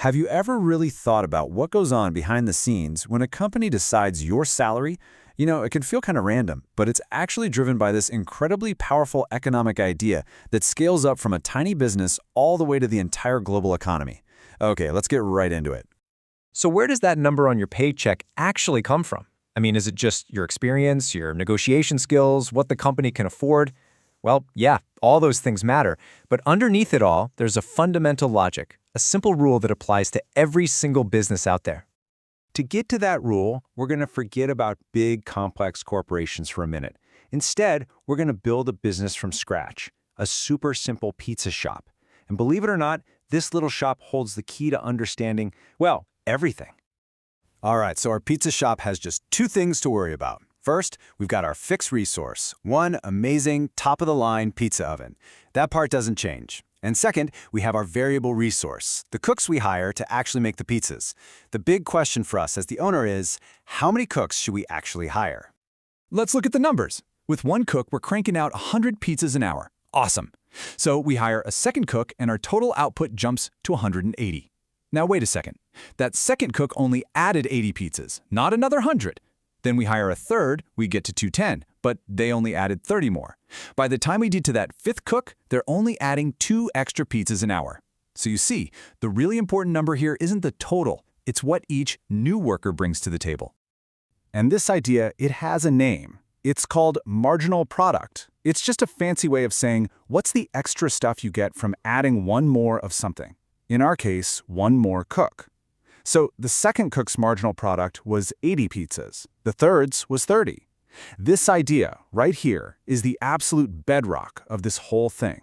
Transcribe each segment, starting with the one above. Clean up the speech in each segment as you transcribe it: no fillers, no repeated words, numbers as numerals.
Have you ever really thought about what goes on behind the scenes when a company decides your salary? It can feel kind of random, but it's actually driven by this incredibly powerful economic idea that scales up from a tiny business all the way to the entire global economy. Okay, let's get right into it. So where does that number on your paycheck actually come from? I mean, is it just your experience, your negotiation skills, what the company can afford? Well, yeah, all those things matter. But underneath it all, there's a fundamental logic, a simple rule that applies to every single business out there. To get to that rule, we're going to forget about big, complex corporations for a minute. Instead, we're going to build a business from scratch, a super simple pizza shop. And believe it or not, this little shop holds the key to understanding, well, everything. All right, so our pizza shop has just two things to worry about. First, we've got our fixed resource, one amazing, top-of-the-line pizza oven. That part doesn't change. And second, we have our variable resource, the cooks we hire to actually make the pizzas. The big question for us as the owner is, how many cooks should we actually hire? Let's look at the numbers. With one cook, we're cranking out 100 pizzas an hour. Awesome. So we hire a second cook and our total output jumps to 180. Now wait a second. That second cook only added 80 pizzas, not another 100. Then we hire a third, we get to 210, but they only added 30 more. By the time we get to that fifth cook, they're only adding 2 extra pizzas an hour. So you see, the really important number here isn't the total, it's what each new worker brings to the table. And this idea, it has a name. It's called marginal product. It's just a fancy way of saying, what's the extra stuff you get from adding one more of something? In our case, one more cook. So the second cook's marginal product was 80 pizzas. The third's was 30. This idea, right here, is the absolute bedrock of this whole thing.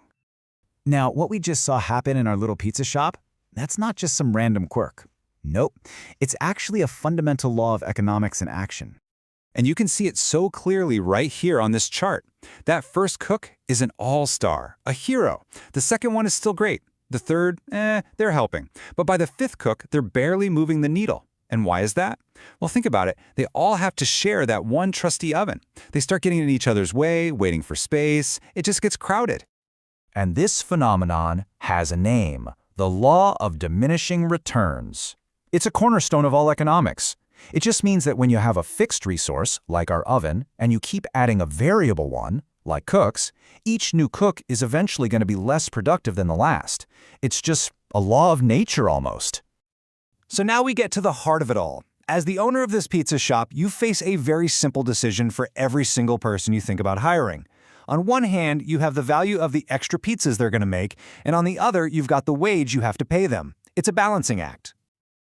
Now, what we just saw happen in our little pizza shop, that's not just some random quirk. Nope, it's actually a fundamental law of economics in action. And you can see it so clearly right here on this chart. That first cook is an all-star, a hero. The second one is still great. The third, they're helping. But by the fifth cook, they're barely moving the needle. And why is that? Well, think about it. They all have to share that one trusty oven. They start getting in each other's way, waiting for space. It just gets crowded. And this phenomenon has a name, the Law of Diminishing Returns. It's a cornerstone of all economics. It just means that when you have a fixed resource, like our oven, and you keep adding a variable one, like cooks, each new cook is eventually going to be less productive than the last. It's just a law of nature almost. So now we get to the heart of it all. As the owner of this pizza shop, you face a very simple decision for every single person you think about hiring. On one hand, you have the value of the extra pizzas they're going to make, and on the other, you've got the wage you have to pay them. It's a balancing act.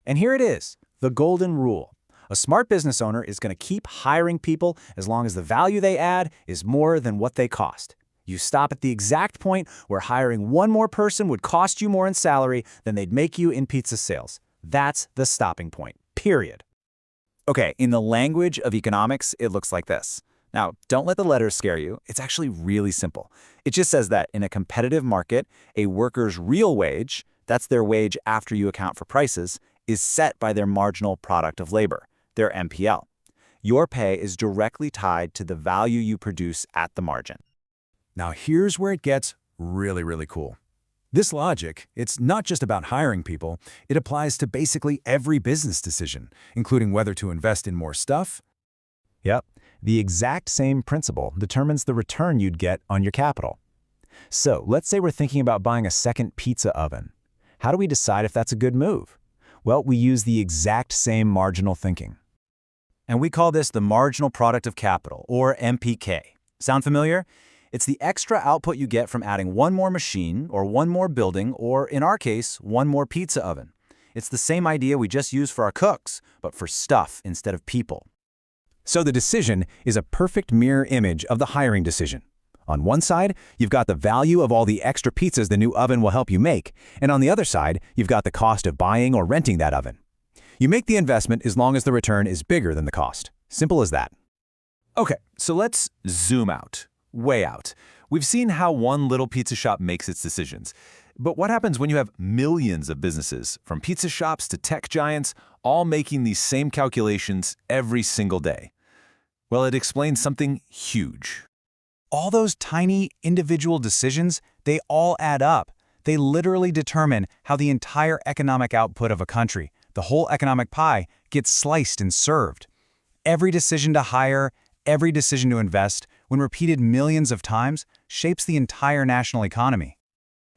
And here it is, the golden rule. A smart business owner is going to keep hiring people as long as the value they add is more than what they cost. You stop at the exact point where hiring one more person would cost you more in salary than they'd make you in pizza sales. That's the stopping point, period. Okay, in the language of economics, it looks like this. Now, don't let the letters scare you. It's actually really simple. It just says that in a competitive market, a worker's real wage, that's their wage after you account for prices, is set by their marginal product of labor, their MPL. Your pay is directly tied to the value you produce at the margin. Now here's where it gets really cool. This logic, it's not just about hiring people, it applies to basically every business decision, including whether to invest in more stuff. Yep, the exact same principle determines the return you'd get on your capital. So let's say we're thinking about buying a second pizza oven. How do we decide if that's a good move? Well, we use the exact same marginal thinking. And we call this the Marginal Product of Capital, or MPK. Sound familiar? It's the extra output you get from adding one more machine, or one more building, or in our case, one more pizza oven. It's the same idea we just used for our cooks, but for stuff instead of people. So the decision is a perfect mirror image of the hiring decision. On one side, you've got the value of all the extra pizzas the new oven will help you make, and on the other side, you've got the cost of buying or renting that oven. You make the investment as long as the return is bigger than the cost. Simple as that. Okay, so let's zoom out, way out. We've seen how one little pizza shop makes its decisions. But what happens when you have millions of businesses, from pizza shops to tech giants, all making these same calculations every single day? Well, it explains something huge. All those tiny individual decisions, they all add up. They literally determine how the entire economic output of a country, the whole economic pie, gets sliced and served. Every decision to hire, every decision to invest, when repeated millions of times, shapes the entire national economy.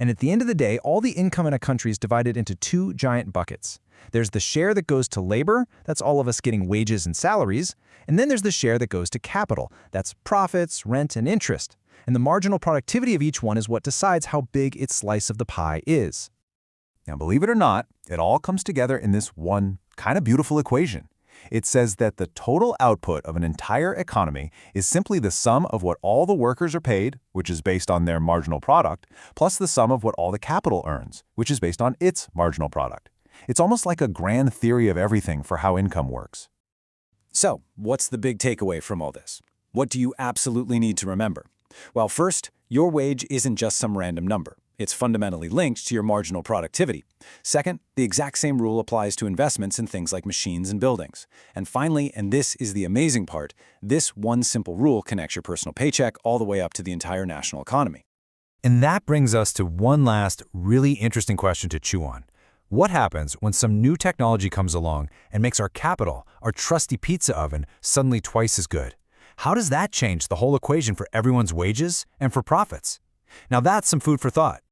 And at the end of the day, all the income in a country is divided into two giant buckets. There's the share that goes to labor, that's all of us getting wages and salaries, and then there's the share that goes to capital, that's profits, rent, and interest. And the marginal productivity of each one is what decides how big its slice of the pie is. Now, believe it or not, it all comes together in this one kind of beautiful equation. It says that the total output of an entire economy is simply the sum of what all the workers are paid, which is based on their marginal product, plus the sum of what all the capital earns, which is based on its marginal product. It's almost like a grand theory of everything for how income works. So, what's the big takeaway from all this? What do you absolutely need to remember? Well, first, your wage isn't just some random number. It's fundamentally linked to your marginal productivity. Second, the exact same rule applies to investments in things like machines and buildings. And finally, and this is the amazing part, this one simple rule connects your personal paycheck all the way up to the entire national economy. And that brings us to one last really interesting question to chew on. What happens when some new technology comes along and makes our capital, our trusty pizza oven, suddenly twice as good? How does that change the whole equation for everyone's wages and for profits? Now that's some food for thought.